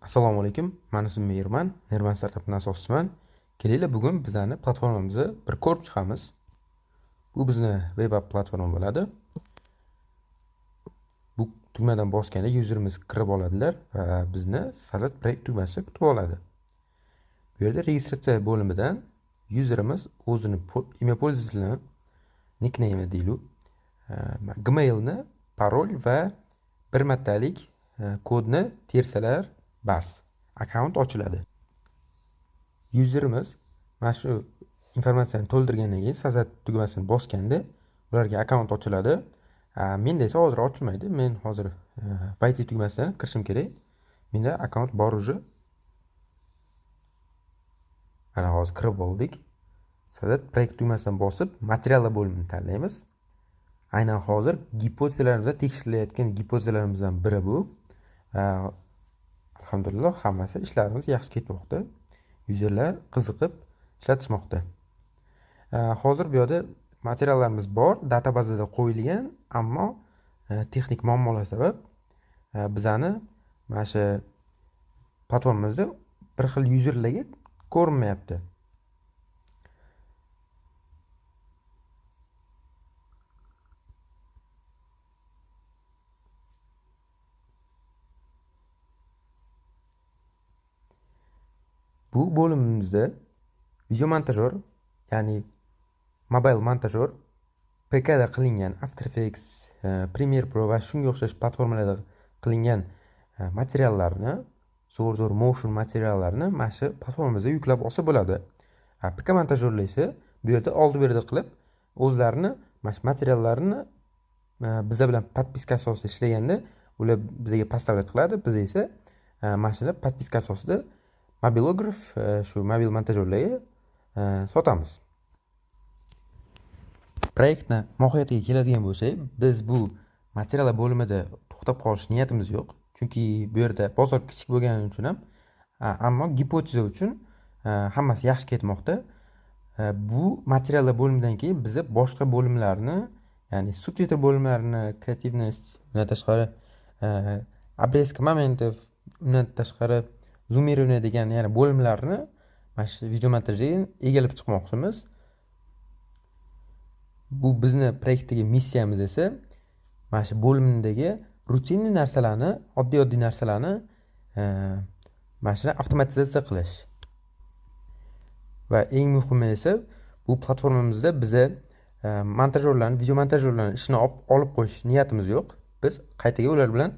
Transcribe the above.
Assalomu alaykum. Men ismim Mehriman, Mehriman startapning asoschisiman. Kelinglar bugun bizning platformamizni bir ko'rib chiqamiz. Bu bizning web app platforma bo'ladi. Bu tugmadan bosganda userimiz kirib oladilar va bizni Salat Project tugmasi kutib oladi. Bu yerda registratsiya bo'limidan userimiz o'zini email pользователini nickname deylik, Gmailni, parol va bir martalik kodni tersalar bas akkaunt ochiladi. Userimiz mana shu informatsiyani to'ldirgandan keyin Sazat tugmasini bosganda ularga akkaunt ochiladi. Menda esa hozir ochilmaydi. Men hozir Byte tugmasidan kirishim kerak. Menda akkaunt bor уже. Mana hozir kirib oldik. Sazat proyekt tugmasidan bosib, materiallar bo'limini tanlaymiz. Aynan hozir gipotezalarimizda tekshirilayotgan gipotezalarimizdan biri bu. Alhamdulillah hammasi ishlarimiz yaxshi ketmoqda. Userlar qiziqib ishlatishmoqda. Hozir bu yerda materiallarimiz bor, databazada qo'yilgan, ammo texnik muammolar sabab bizani mana shu platformamizda bir xil userlarga ko'rinmayapti. Bu bo'limimizda video montajyor, ya'ni mobil montajyor, PK da qilingan After Effects, Premiere Pro va shunga o'xshash platformalarda qilingan materiallarni, zo'r motion materiallarni mana shu platformamizga yuklab olsa bo'ladi. PK montajyorlar esa bu yerda oldi-berdi qilib o'zlarini mana shu materiallarni biz bilan podpiska asosida ishlaganda ular bizga поставлять qiladi. Biz esa mana shuni podpiska asosida mobilograf shu mobil montajyorlarga sotamiz. Proyektni mohiyatiga keladigan bo'lsak, biz bu materiallar bo'limida to'xtab qolish niyatimiz yo'q. Chunki bu yerda bozor kichik bo'lgani uchun ham, ammo gipoteza uchun hammasi yaxshi ketmoqda. Bu materiallar bo'limidan keyin biz boshqa bo'limlarni, ya'ni subtitr bo'limlarini, kreativnost, undan tashqari обрезка моментов, undan tashqari zoomirование degan yana bo'limlarni mana shu video montajga egallab chiqmoqchimiz. Bu bizni proyektdagi missiyamiz esa mana shu bo'limdagi rutinniy narsalarni, oddiy narsalarni mana shuni avtomatizatsiya qilish. Va eng muhimi esa bu platformamizda biza montajyorlarni, video montajyorlarni ishini olib qo'yish niyatimiz yo'q. Biz qaytaga ular bilan